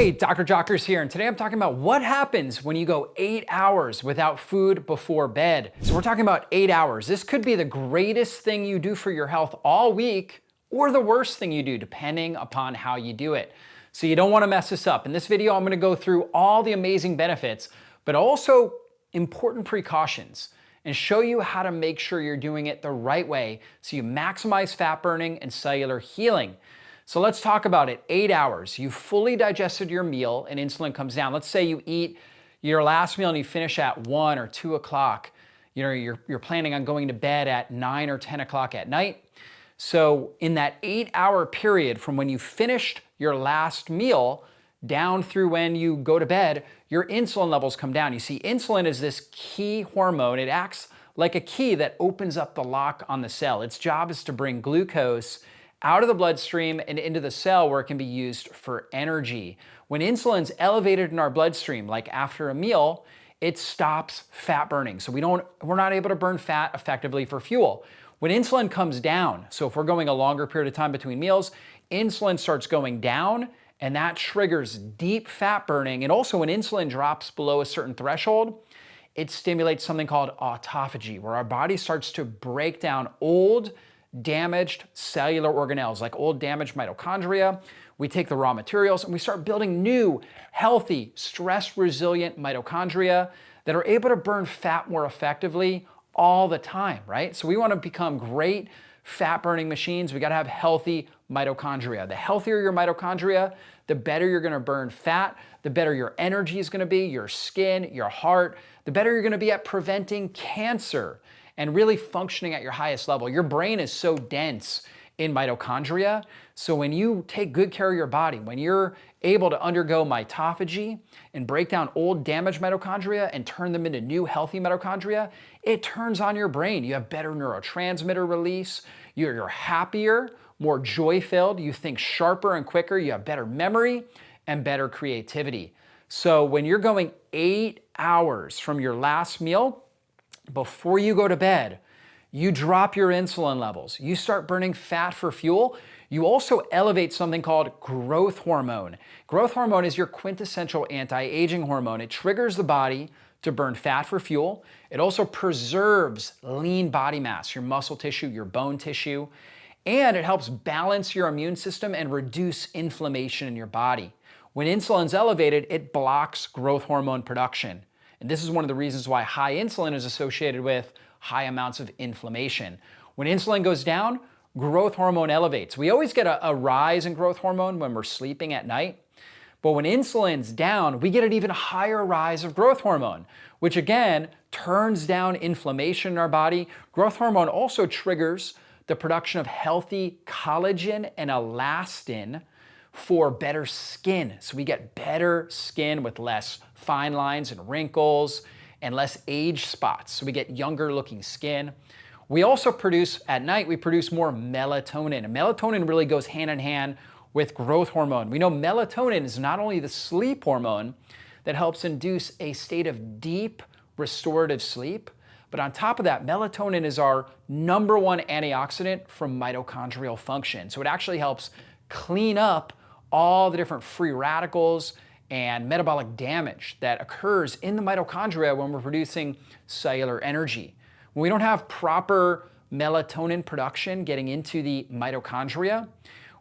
Hey, Dr. Jockers here, and today I'm talking about what happens when you go 8 hours without food before bed. So we're talking about 8 hours. This could be the greatest thing you do for your health all week, or the worst thing you do, depending upon how you do it. So you don't want to mess this up. In this video, I'm going to go through all the amazing benefits, but also important precautions, and show you how to make sure you're doing it the right way so you maximize fat burning and cellular healing. So let's talk about it. 8 hours. You've fully digested your meal and insulin comes down. Let's say you eat your last meal and you finish at 1 or 2 o'clock. You're planning on going to bed at 9 or 10 o'clock at night. So in that 8-hour period from when you finished your last meal down through when you go to bed, your insulin levels come down. You see, insulin is this key hormone. It acts like a key that opens up the lock on the cell. Its job is to bring glucose out of the bloodstream and into the cell where it can be used for energy. When insulin's elevated in our bloodstream, like after a meal, it stops fat burning. So we're not able to burn fat effectively for fuel. When insulin comes down, so if we're going a longer period of time between meals, insulin starts going down and that triggers deep fat burning. And also when insulin drops below a certain threshold, it stimulates something called autophagy, where our body starts to break down old, damaged cellular organelles, like old damaged mitochondria. We take the raw materials and we start building new, healthy, stress-resilient mitochondria that are able to burn fat more effectively all the time, right? So we want to become great fat-burning machines. We got to have healthy mitochondria. The healthier your mitochondria, the better you're going to burn fat, the better your energy is going to be, your skin, your heart, the better you're going to be at preventing cancer and really functioning at your highest level. Your brain is so dense in mitochondria. So when you take good care of your body, when you're able to undergo mitophagy and break down old damaged mitochondria and turn them into new healthy mitochondria, it turns on your brain. You have better neurotransmitter release. You're happier, more joy-filled. You think sharper and quicker. You have better memory and better creativity. So when you're going 8 hours from your last meal, before you go to bed, you drop your insulin levels. You start burning fat for fuel. You also elevate something called growth hormone. Growth hormone is your quintessential anti-aging hormone. It triggers the body to burn fat for fuel. It also preserves lean body mass, your muscle tissue, your bone tissue, and it helps balance your immune system and reduce inflammation in your body. When insulin's elevated, it blocks growth hormone production. And this is one of the reasons why high insulin is associated with high amounts of inflammation. When insulin goes down, growth hormone elevates. We always get a rise in growth hormone when we're sleeping at night. But when insulin's down, we get an even higher rise of growth hormone, which again turns down inflammation in our body. Growth hormone also triggers the production of healthy collagen and elastin for better skin. So we get better skin with less fine lines and wrinkles and less age spots. So we get younger looking skin. We also produce, at night, we produce more melatonin. And melatonin really goes hand in hand with growth hormone. We know melatonin is not only the sleep hormone that helps induce a state of deep restorative sleep, but on top of that, melatonin is our #1 antioxidant for mitochondrial function. So it actually helps clean up all the different free radicals and metabolic damage that occurs in the mitochondria when we're producing cellular energy. When we don't have proper melatonin production getting into the mitochondria,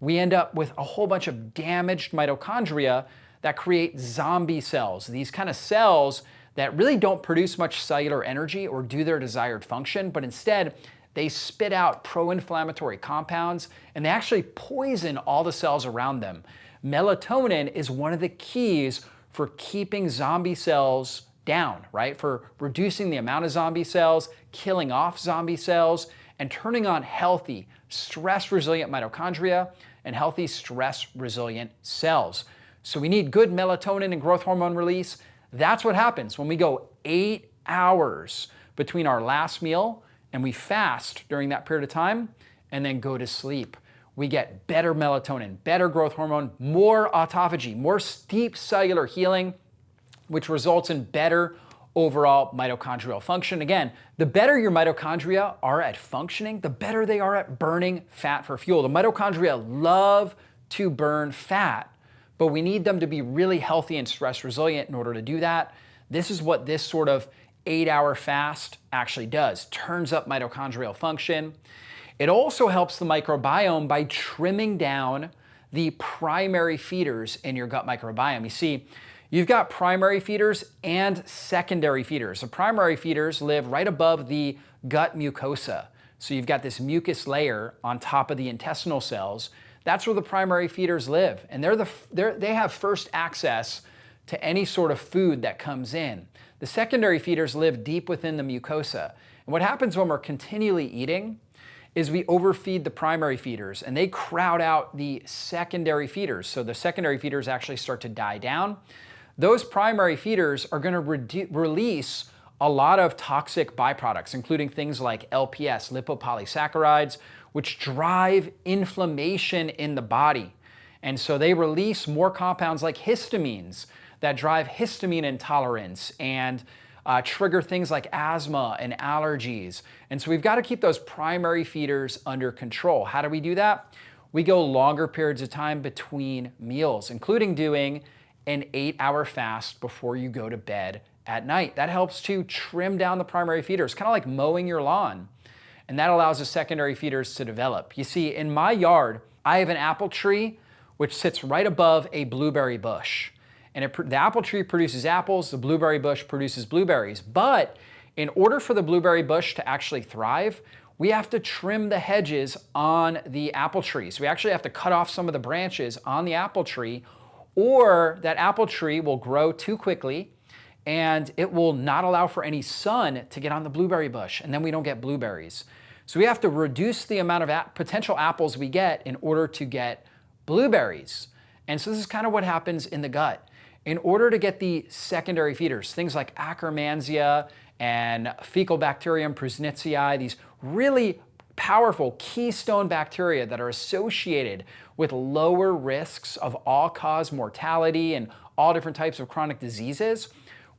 we end up with a whole bunch of damaged mitochondria that create zombie cells. These kind of cells that really don't produce much cellular energy or do their desired function, but instead they spit out pro-inflammatory compounds and they actually poison all the cells around them. Melatonin is one of the keys for keeping zombie cells down, right? For reducing the amount of zombie cells, killing off zombie cells, and turning on healthy, stress-resilient mitochondria and healthy, stress-resilient cells. So we need good melatonin and growth hormone release. That's what happens when we go 8 hours between our last meal and we fast during that period of time and then go to sleep. We get better melatonin, better growth hormone, more autophagy, more deep cellular healing, which results in better overall mitochondrial function. Again, the better your mitochondria are at functioning, the better they are at burning fat for fuel. The mitochondria love to burn fat but we need them to be really healthy and stress resilient in order to do that. This is what this sort of 8-hour fast actually does. Turns up mitochondrial function. It also helps the microbiome by trimming down the primary feeders in your gut microbiome. You see, you've got primary feeders and secondary feeders. The primary feeders live right above the gut mucosa. So you've got this mucus layer on top of the intestinal cells. That's where the primary feeders live. And they have first access to any sort of food that comes in. The secondary feeders live deep within the mucosa. And what happens when we're continually eating is we overfeed the primary feeders and they crowd out the secondary feeders. So the secondary feeders actually start to die down. Those primary feeders are going to release a lot of toxic byproducts, including things like LPS, lipopolysaccharides, which drive inflammation in the body. And so they release more compounds like histamines that drive histamine intolerance and trigger things like asthma and allergies. And so we've got to keep those primary feeders under control. How do we do that? We go longer periods of time between meals, including doing an 8-hour fast before you go to bed at night. That helps to trim down the primary feeders, kind of like mowing your lawn. And that allows the secondary feeders to develop. You see, in my yard, I have an apple tree which sits right above a blueberry bush. And the apple tree produces apples, the blueberry bush produces blueberries. But in order for the blueberry bush to actually thrive, we have to trim the hedges on the apple tree. So we actually have to cut off some of the branches on the apple tree, or that apple tree will grow too quickly and it will not allow for any sun to get on the blueberry bush, and then we don't get blueberries. So we have to reduce the amount of potential apples we get in order to get blueberries. And so this is kind of what happens in the gut. In order to get the secondary feeders, things like Akkermansia and Faecalibacterium prusnitzii, these really powerful keystone bacteria that are associated with lower risks of all-cause mortality and all different types of chronic diseases,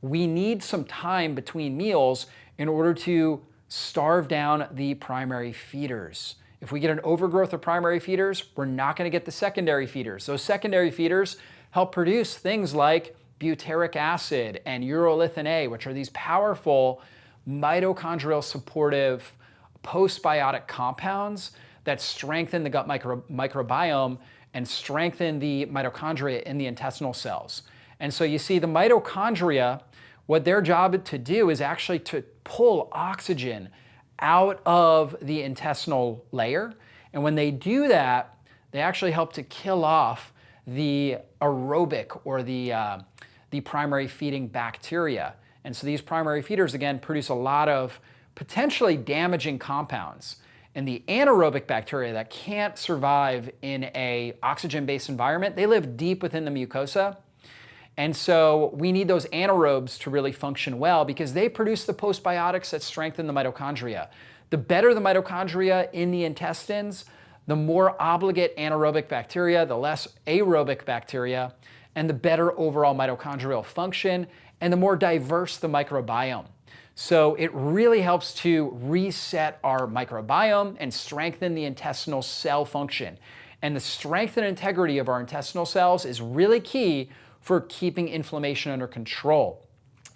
we need some time between meals in order to starve down the primary feeders. If we get an overgrowth of primary feeders, we're not going to get the secondary feeders. Those secondary feeders help produce things like butyric acid and urolithin A, which are these powerful mitochondrial supportive postbiotic compounds that strengthen the gut microbiome and strengthen the mitochondria in the intestinal cells. And so you see the mitochondria, what their job to do is actually to pull oxygen out of the intestinal layer. And when they do that, they actually help to kill off the aerobic or the primary feeding bacteria. And so these primary feeders, again, produce a lot of potentially damaging compounds. And the anaerobic bacteria that can't survive in an oxygen-based environment, they live deep within the mucosa. And so we need those anaerobes to really function well because they produce the postbiotics that strengthen the mitochondria. The better the mitochondria in the intestines, the more obligate anaerobic bacteria, the less aerobic bacteria, and the better overall mitochondrial function, and the more diverse the microbiome. So it really helps to reset our microbiome and strengthen the intestinal cell function. And the strength and integrity of our intestinal cells is really key for keeping inflammation under control.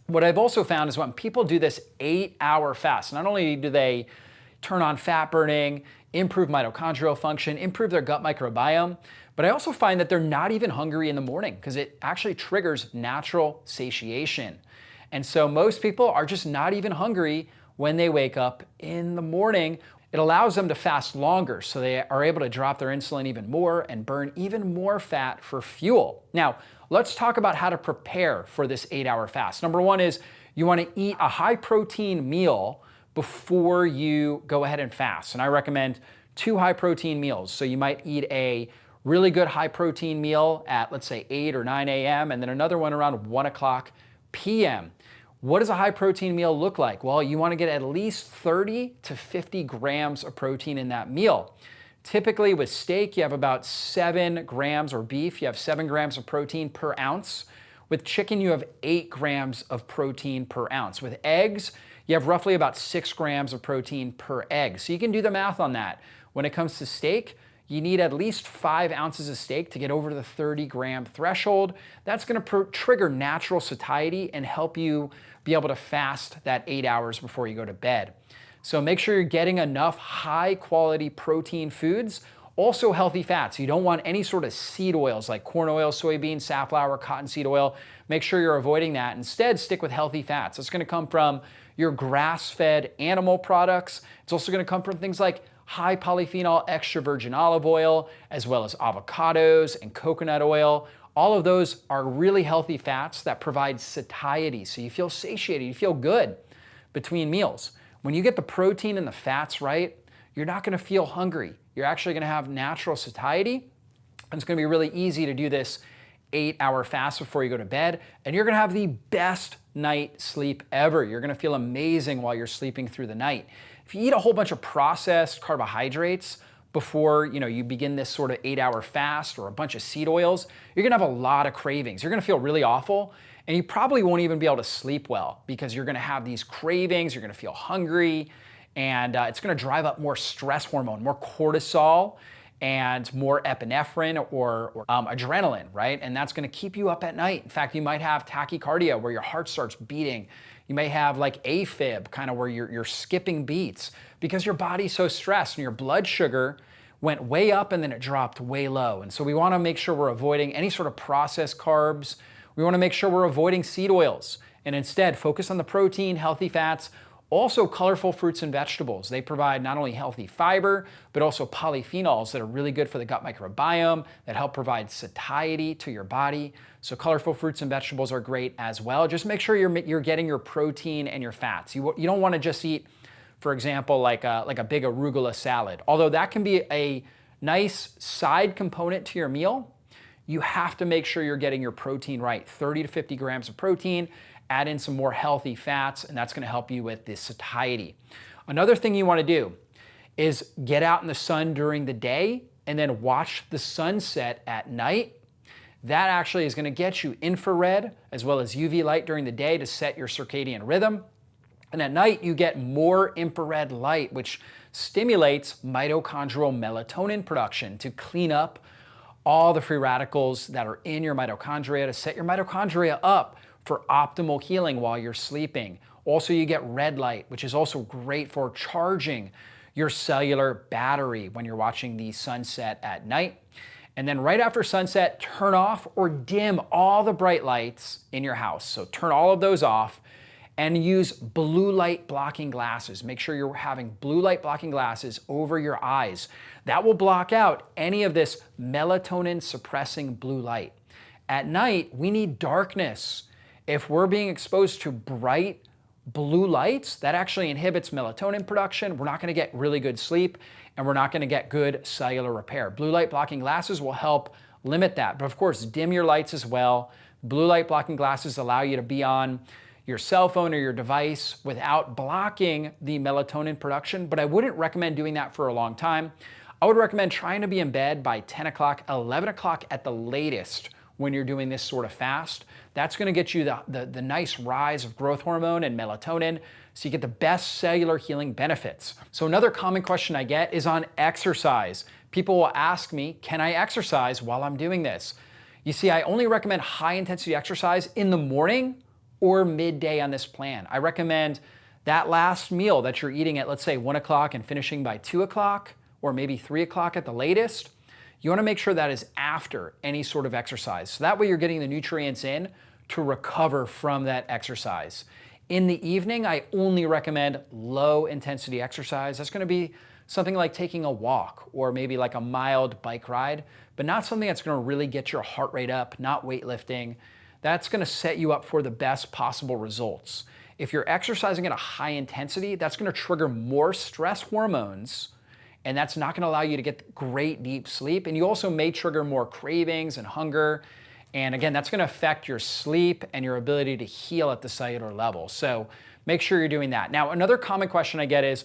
What I've also found is when people do this 8-hour fast, not only do they turn on fat burning, improve mitochondrial function, improve their gut microbiome, but I also find that they're not even hungry in the morning because it actually triggers natural satiation. And so most people are just not even hungry when they wake up in the morning. It allows them to fast longer, so they are able to drop their insulin even more and burn even more fat for fuel. Now, let's talk about how to prepare for this 8-hour fast. Number one is you want to eat a high protein meal before you go ahead and fast. And I recommend 2 high protein meals. So you might eat a really good high protein meal at, let's say, 8 or 9 a.m. and then another one around 1 o'clock p.m. What does a high protein meal look like? Well, you want to get at least 30 to 50 grams of protein in that meal. Typically with steak, you have about 7 grams, or beef, you have 7 grams of protein per ounce. With chicken, you have 8 grams of protein per ounce. With eggs, you have roughly about 6 grams of protein per egg. So you can do the math on that. When it comes to steak, you need at least 5 ounces of steak to get over the 30-gram threshold. That's gonna trigger natural satiety and help you be able to fast that 8 hours before you go to bed. So make sure you're getting enough high quality protein foods, also healthy fats. You don't want any sort of seed oils like corn oil, soybean, safflower, cottonseed oil. Make sure you're avoiding that. Instead, stick with healthy fats. It's gonna come from your grass-fed animal products. It's also gonna come from things like high polyphenol extra virgin olive oil, as well as avocados and coconut oil. All of those are really healthy fats that provide satiety, so you feel satiated, you feel good between meals. When you get the protein and the fats right, you're not gonna feel hungry. You're actually gonna have natural satiety, and it's gonna be really easy to do this 8-hour fast before you go to bed, and you're gonna have the best night sleep ever. You're gonna feel amazing while you're sleeping through the night. If you eat a whole bunch of processed carbohydrates before you begin this sort of 8-hour fast, or a bunch of seed oils, you're gonna have a lot of cravings. You're gonna feel really awful, and you probably won't even be able to sleep well because you're gonna have these cravings, you're gonna feel hungry, and it's gonna drive up more stress hormone, more cortisol, and more epinephrine or adrenaline, right? And that's gonna keep you up at night. In fact, you might have tachycardia where your heart starts beating. You may have like AFib, kind of where you're skipping beats because your body's so stressed and your blood sugar went way up and then it dropped way low. And so we wanna make sure we're avoiding any sort of processed carbs. We wanna make sure we're avoiding seed oils and instead focus on the protein, healthy fats, also colorful fruits and vegetables. They provide not only healthy fiber, but also polyphenols that are really good for the gut microbiome, that help provide satiety to your body. So colorful fruits and vegetables are great as well. Just make sure you're getting your protein and your fats. You don't wanna just eat, for example, like a big arugula salad. Although that can be a nice side component to your meal, you have to make sure you're getting your protein right. 30 to 50 grams of protein, add in some more healthy fats, and that's gonna help you with the satiety. Another thing you wanna do is get out in the sun during the day and then watch the sunset at night. That actually is gonna get you infrared as well as UV light during the day to set your circadian rhythm. And at night, you get more infrared light, which stimulates mitochondrial melatonin production to clean up all the free radicals that are in your mitochondria, to set your mitochondria up for optimal healing while you're sleeping. Also, you get red light, which is also great for charging your cellular battery when you're watching the sunset at night. And then right after sunset, turn off or dim all the bright lights in your house. So turn all of those off and use blue light blocking glasses. Make sure you're having blue light blocking glasses over your eyes. That will block out any of this melatonin suppressing blue light. At night, we need darkness. If we're being exposed to bright blue lights, that actually inhibits melatonin production. We're not gonna get really good sleep and we're not gonna get good cellular repair. Blue light blocking glasses will help limit that. But of course, dim your lights as well. Blue light blocking glasses allow you to be on your cell phone or your device without blocking the melatonin production, but I wouldn't recommend doing that for a long time. I would recommend trying to be in bed by 10 o'clock, 11 o'clock at the latest when you're doing this sort of fast. That's gonna get you the nice rise of growth hormone and melatonin, so you get the best cellular healing benefits. So another common question I get is on exercise. People will ask me, can I exercise while I'm doing this? You see, I only recommend high intensity exercise in the morning or midday on this plan. I recommend that last meal that you're eating at, let's say 1 o'clock and finishing by 2 o'clock, or maybe 3 o'clock at the latest. You wanna make sure that is after any sort of exercise. So that way you're getting the nutrients in to recover from that exercise. In the evening, I only recommend low intensity exercise. That's gonna be something like taking a walk or maybe like a mild bike ride, but not something that's gonna really get your heart rate up, not weightlifting. That's gonna set you up for the best possible results. If you're exercising at a high intensity, that's gonna trigger more stress hormones, and that's not gonna allow you to get great deep sleep. And you also may trigger more cravings and hunger. And again, that's gonna affect your sleep and your ability to heal at the cellular level. So make sure you're doing that. Now, another common question I get is,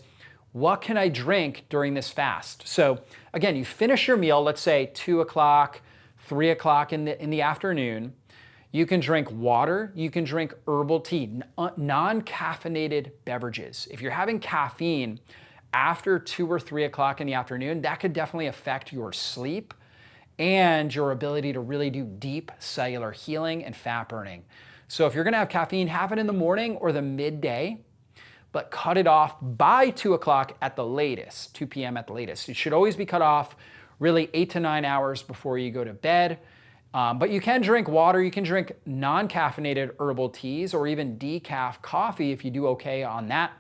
what can I drink during this fast? So again, you finish your meal, let's say 2 o'clock, 3 o'clock in the afternoon. You can drink water, you can drink herbal tea, non-caffeinated beverages. If you're having caffeine after 2 or 3 o'clock in the afternoon, that could definitely affect your sleep and your ability to really do deep cellular healing and fat burning. So if you're gonna have caffeine, have it in the morning or the midday, but cut it off by 2 o'clock at the latest, 2 p.m. at the latest. It should always be cut off really 8 to 9 hours before you go to bed. But you can drink water, you can drink non-caffeinated herbal teas or even decaf coffee if you do okay on that.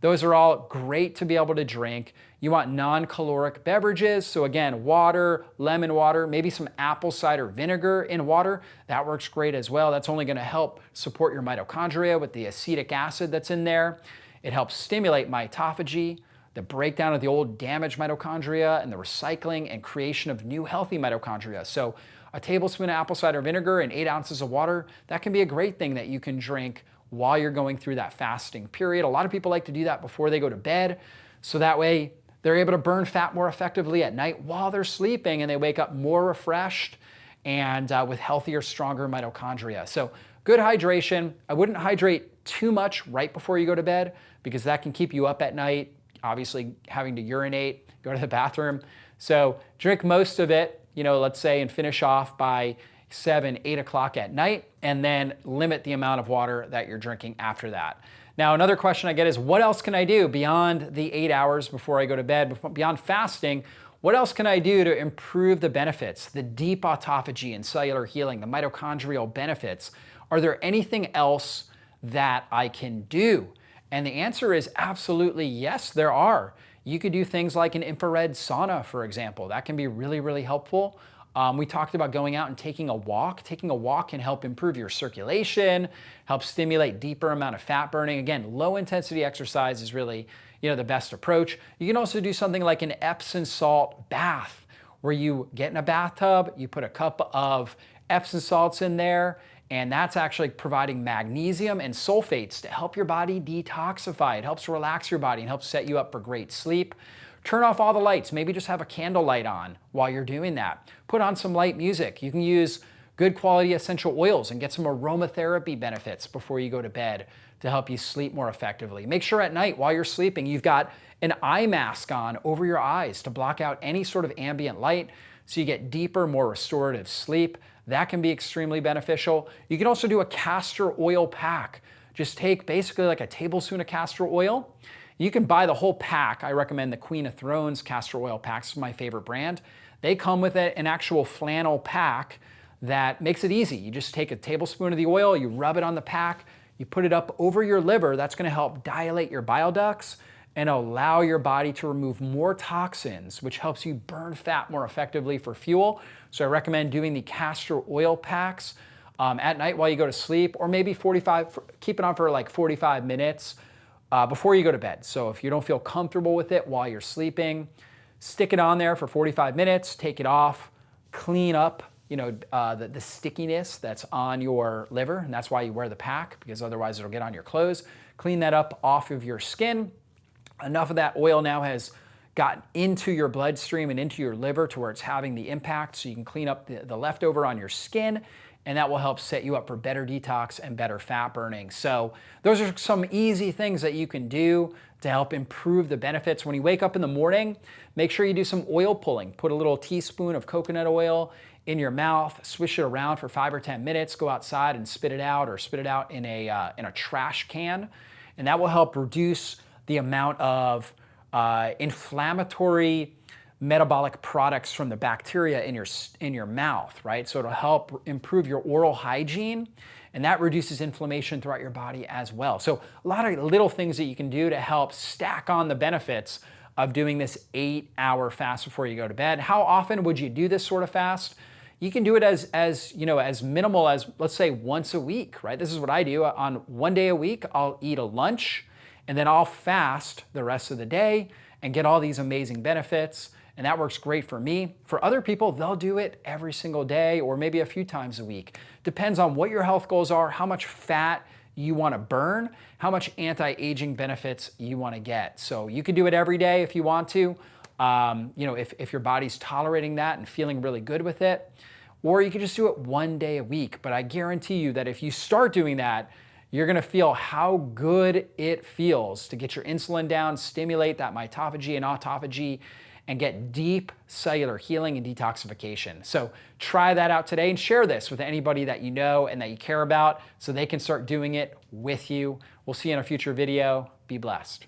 Those are all great to be able to drink. You want non-caloric beverages. So again, water, lemon water, maybe some apple cider vinegar in water. That works great as well. That's only gonna help support your mitochondria with the acetic acid that's in there. It helps stimulate mitophagy, the breakdown of the old damaged mitochondria and the recycling and creation of new healthy mitochondria. So a tablespoon of apple cider vinegar and 8 ounces of water, that can be a great thing that you can drink while you're going through that fasting period. A lot of people like to do that before they go to bed, so that way they're able to burn fat more effectively at night while they're sleeping, and they wake up more refreshed and with healthier, stronger mitochondria. So good hydration. I wouldn't hydrate too much right before you go to bed because that can keep you up at night, obviously having to urinate, go to the bathroom. So drink most of it, let's say, and finish off by 7, 8 o'clock at night, and then limit the amount of water that you're drinking after that. Now, another question I get is, what else can I do beyond the 8 hours before I go to bed, beyond fasting? What else can I do to improve the benefits, the deep autophagy and cellular healing, the mitochondrial benefits? Are there anything else that I can do? And the answer is absolutely yes, there are. You could do things like an infrared sauna, for example. That can be really, really helpful. We talked about going out and taking a walk. Taking a walk can help improve your circulation, help stimulate deeper amount of fat burning. Again, low intensity exercise is really, the best approach. You can also do something like an Epsom salt bath, where you get in a bathtub, you put a cup of Epsom salts in there, and that's actually providing magnesium and sulfates to help your body detoxify. It helps relax your body and helps set you up for great sleep. Turn off all the lights. Maybe just have a candle light on while you're doing that. Put on some light music. You can use good quality essential oils and get some aromatherapy benefits before you go to bed to help you sleep more effectively. Make sure at night while you're sleeping, you've got an eye mask on over your eyes to block out any sort of ambient light so you get deeper, more restorative sleep. That can be extremely beneficial. You can also do a castor oil pack. Just take basically like a tablespoon of castor oil. You can buy the whole pack. I recommend the Queen of Thrones castor oil packs. It's my favorite brand. They come with an actual flannel pack that makes it easy. You just take a tablespoon of the oil, you rub it on the pack, you put it up over your liver. That's gonna help dilate your bile ducts and allow your body to remove more toxins, which helps you burn fat more effectively for fuel. So I recommend doing the castor oil packs at night while you go to sleep, or maybe keep it on for like 45 minutes before you go to bed. So if you don't feel comfortable with it while you're sleeping, stick it on there for 45 minutes, take it off, clean up the stickiness that's on your liver, and that's why you wear the pack, because otherwise it'll get on your clothes. Clean that up off of your skin. Enough of that oil now has gotten into your bloodstream and into your liver to where it's having the impact, so you can clean up the leftover on your skin, and that will help set you up for better detox and better fat burning. So those are some easy things that you can do to help improve the benefits. When you wake up in the morning, make sure you do some oil pulling. Put a little teaspoon of coconut oil in your mouth, swish it around for 5 or 10 minutes, go outside and spit it out, or spit it out in a trash can, and that will help reduce the amount of inflammatory metabolic products from the bacteria in your mouth, right? So it'll help improve your oral hygiene, and that reduces inflammation throughout your body as well. So a lot of little things that you can do to help stack on the benefits of doing this 8-hour fast before you go to bed. How often would you do this sort of fast? You can do it as minimal as, let's say, once a week, right? This is what I do. On one day a week, I'll eat a lunch, and then I'll fast the rest of the day and get all these amazing benefits. And that works great for me. For other people, they'll do it every single day or maybe a few times a week. Depends on what your health goals are, how much fat you want to burn, how much anti-aging benefits you want to get. So you can do it every day if you want to, if your body's tolerating that and feeling really good with it. Or you can just do it one day a week. But I guarantee you that if you start doing that, you're gonna feel how good it feels to get your insulin down, stimulate that mitophagy and autophagy, and get deep cellular healing and detoxification. So try that out today and share this with anybody that you know and that you care about so they can start doing it with you. We'll see you in a future video. Be blessed.